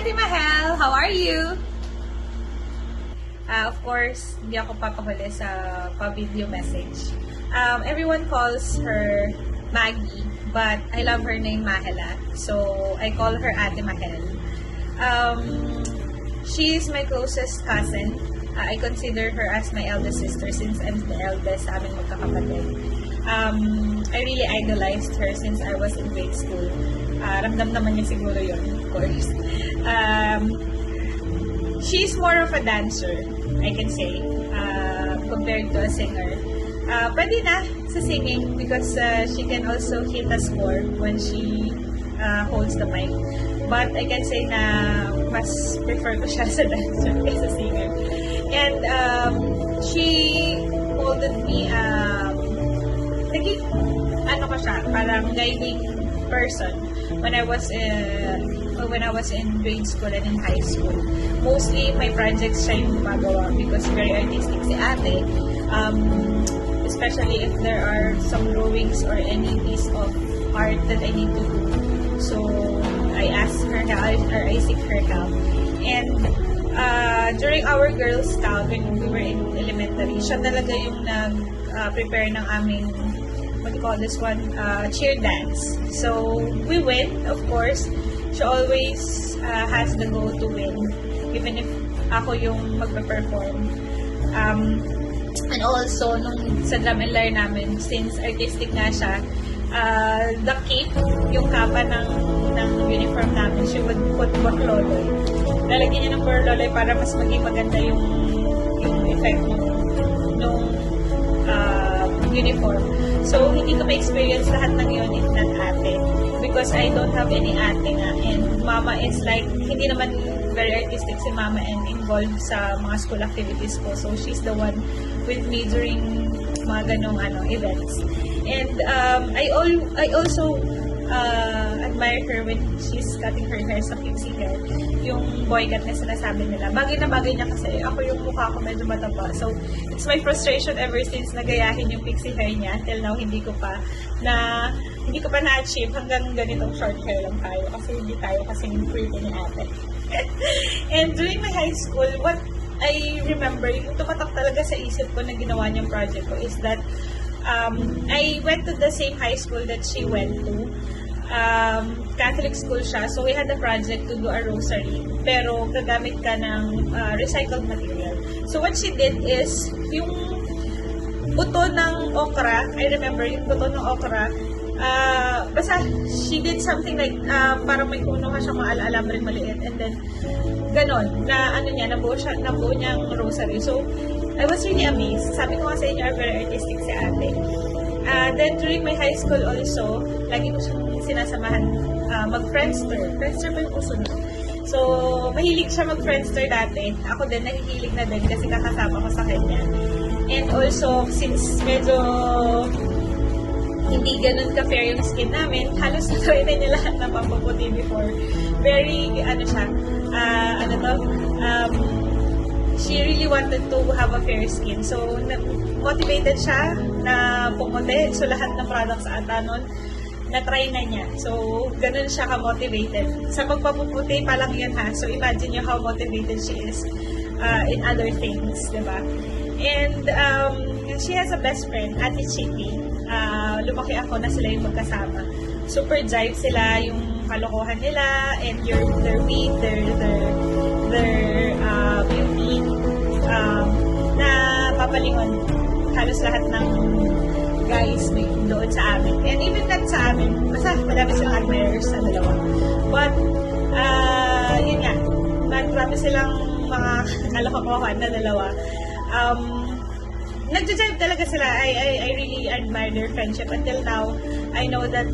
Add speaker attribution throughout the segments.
Speaker 1: Ate Mahel! How are you? Of course, hindi ako papahuli sa pa-video message. Everyone calls her Maggie, but I love her name Mahela. So, I call her Ate Mahel. She is my closest cousin. I consider her as my eldest sister since I'm the eldest sa aming magkakapatid. I really idolized her since I was in grade school. Ramdam naman niya siguro yun, of course. She's more of a dancer, I can say, compared to a singer. Pwede na sa singing because she can also hit a score when she holds the mic. But I can say na mas prefer ko siya sa dancer kaysa singer. And she molded me, naging, ano ko siya, parang guiding person when I was in grade school and in high school. Mostly my projects siya yung gumagawa because very artistic si ate. Especially if there are some drawings or any piece of art that I need to do. So I ask her help or I seek her help. And during our Girl Scout when we were in elementary, siya talaga yung nag-prepare ng aming what do you call this one? Cheer dance. So, we win, of course. She always has the goal to win, even if ako yung magpe-perform. And also, nung sa drum and lyre namin, since artistic nga siya, the cape, yung kapa ng uniform namin, she would put bakloloy. Lalagyan niya ng bakloloy para mas maging maganda yung effect nung uniform. So, hindi ko ma-experience lahat ng yun if not ate. Because I don't have any ate nga. And mama is like, hindi naman very artistic si mama and involved sa mga school activities ko. So, she's the one with me during mga ganong events. And I also admire her when she's cutting her hair sa pixie hair. Yung boycut na sinasabi nila. Bagay na bagay niya kasi ako yung mukha ko medyo mataba. So, it's my frustration ever since nagayahin yung pixie hair niya. Until now, hindi ko pa na-achieve hanggang ganitong short hair lang tayo. Kasi hindi tayo kasing pretty ni ate. And during my high school, what I remember, yung tumatak talaga sa isip ko na ginawa niyang project ko is that I went to the same high school that she went to. Catholic school siya. So, we had a project to do a rosary. Pero, gagamit ka ng recycled material. So, what she did is, yung buto ng okra, I remember, yung buto ng okra, basta, she did something like, parang may kuno ka siyang maalalam rin maliit. And then, ganon, nabuo niyang rosary. So, I was really amazed. Sabi ko nga sa inyo, very artistic si ate. Then, during my high school also, lagi ko siyang sinasamahan mag-Friendster. Friendster ba yung uso na? So, mahilig siya mag-Friendster dati. Ako din, nahihilig na din kasi kakasama ko sa kanya. And also, since medyo hindi ganun ka-fair yung skin namin, halos natry na niya lahat ng pampaputi before. Very, she really wanted to have a fair skin. So, motivated siya na pumuti. So, lahat ng products ata nun, na-try na niya. So, ganun siya ka-motivated. Sa pagpapuputi pa lang yun ha. So, imagine nyo how motivated she is in other things, diba? And, she has a best friend, Ate Chiki. Lumaki ako na sila yung magkasama. Super jive sila, yung kalokohan nila, and their wit, their beauty, na papalingon halos lahat ng guys doon sa amin. And even that sa amin, basta madami silang admirers sa dalawa. But, yun nga, marami silang mga kalokohan na dalawa. Nagja-jive talaga sila. I really admire their friendship. Until now, I know that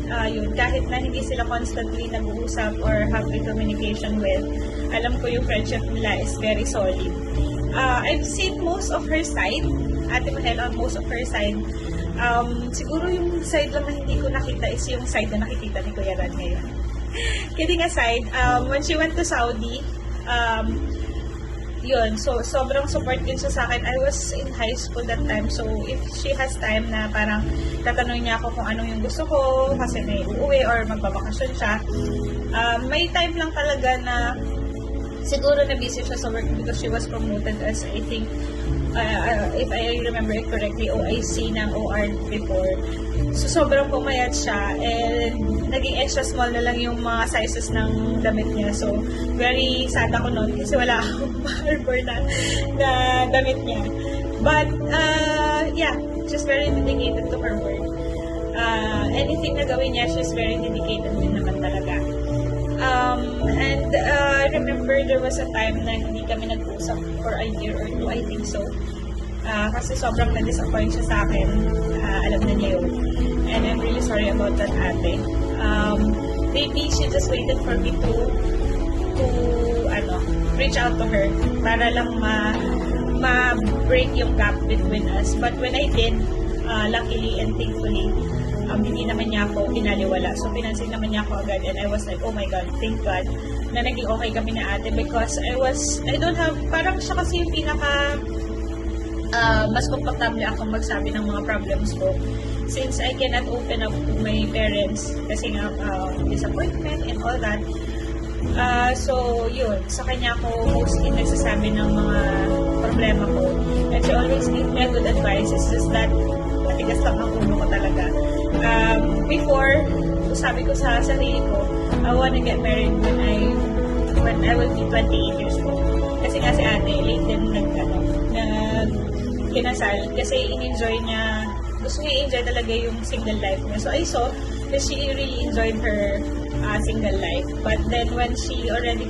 Speaker 1: kahit na hindi sila constantly nag-uusap or have a communication with, alam ko yung friendship nila is very solid. I've seen most of her side, Ate Mahel on most of her side. Siguro yung side lang na hindi ko nakita is yung side na nakikita ni Kuya Ran ngayon. Kidding aside, when she went to Saudi, yun, so sobrang support din siya sa akin. I was in high school that time, so if she has time na parang tatanungin niya ako kung anong yung gusto ko kasi may uuwi or magbabakasyon siya, may time lang talaga na siguro na busy siya sa work because she was promoted as, I think, if I remember it correctly, OIC ng OR before. So, sobrang pumayat siya and naging extra small na lang yung mga sizes ng damit niya. So, very sad ako noon kasi wala akong harbor na damit niya. But, yeah, she's very dedicated to her work. Anything na gawin niya, she's very dedicated din naman talaga. And remember there was a time na hindi kami nag-usap for a year or two, I think so. Kasi sobrang na-disappoint siya sa akin. Alam na niya yun. And I'm really sorry about that, ate. Maybe she just waited for me to reach out to her para lang ma-break yung gap between us. But when I did, luckily and thankfully, hindi naman niya ako binaliwala. So, pinansin naman niya ako agad and I was like, oh my God, thank God na naging okay kami na ate because I don't have, parang siya kasi yung pinaka mas komportable akong magsabi ng mga problems ko since I cannot open up to my parents kasi nga disappointment and all that. So, yun. Sa kanya ako mostly nagsasabi ng mga problema ko. And she always give me good advice. It's just that matigas lang ang ulo ko talaga. Before, sabi ko sa sarili ko, I wanna get married when I will be 28 years old. Kasi nga si ate, late din kinasal. Kasi in-enjoy niya, gusto niya enjoy talaga yung single life niya. So I saw that she really enjoyed her single life. But then when she already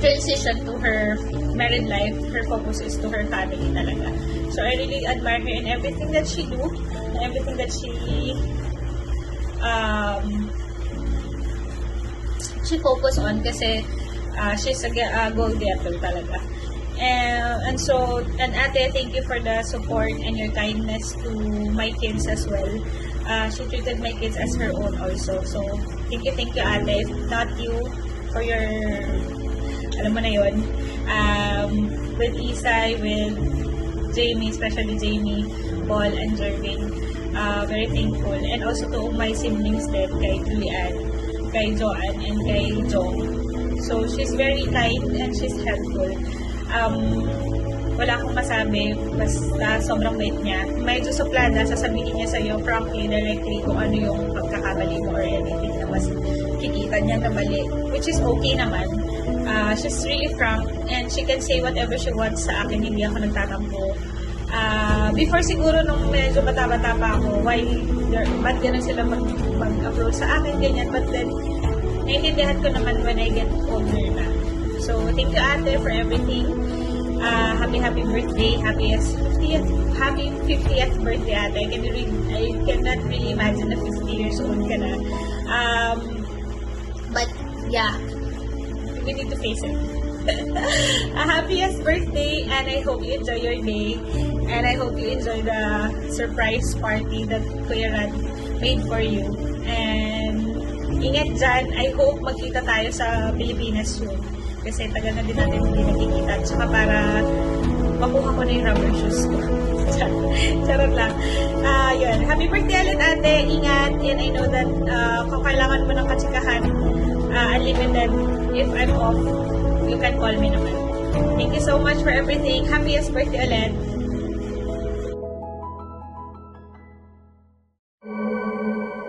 Speaker 1: transitioned to her married life, her focus is to her family talaga. So I really admire her in everything that she do, everything that she focus on kasi she's a goal getter talaga. And ate, thank you for the support and your kindness to my kids as well. She treated my kids as her own also. So, thank you ate. If not you, for your, alam mo na yun, with Isay, with Jamie, especially Jamie, Paul, and Jervin, very thankful. And also to my siblings din, kay Julian, kay Joanne, and kay Jong. So, she's very kind and she's helpful. Wala akong masabi, basta sobrang bait niya. Medyo suplada, sasabihin niya sa'yo frankly, directly kung ano yung pagkakamali mo or anything na mas kikita niya na mali. Which is okay naman. She's really frank and she can say whatever she wants sa akin, hindi ako nagtatampo. Before siguro nung medyo bata-bata pa ako, ba't ganun sila mag-approach sa akin, ganyan. But then, naiintindihan ko naman when I get older na. So, thank you ate for everything. Happy birthday. Happy 50th birthday ate. I cannot really imagine na 50 years old ka na. But, yeah. We need to face it. Happiest birthday and I hope you enjoy your day. And I hope you enjoy the surprise party that Kuya Rad made for you. And ingat dyan. I hope magkita tayo sa Pilipinas soon. Kasi tagal na din natin hindi nakikita. Tsaka para makuha ko na yung rubber shoes ko. Charot lang. Yun. Happy birthday ulit ate. Ingat. And I know that kung kailangan mo ng katsikahan, unlimited. If I'm off, you can call me naman. Thank you so much for everything. Happiest birthday ulit.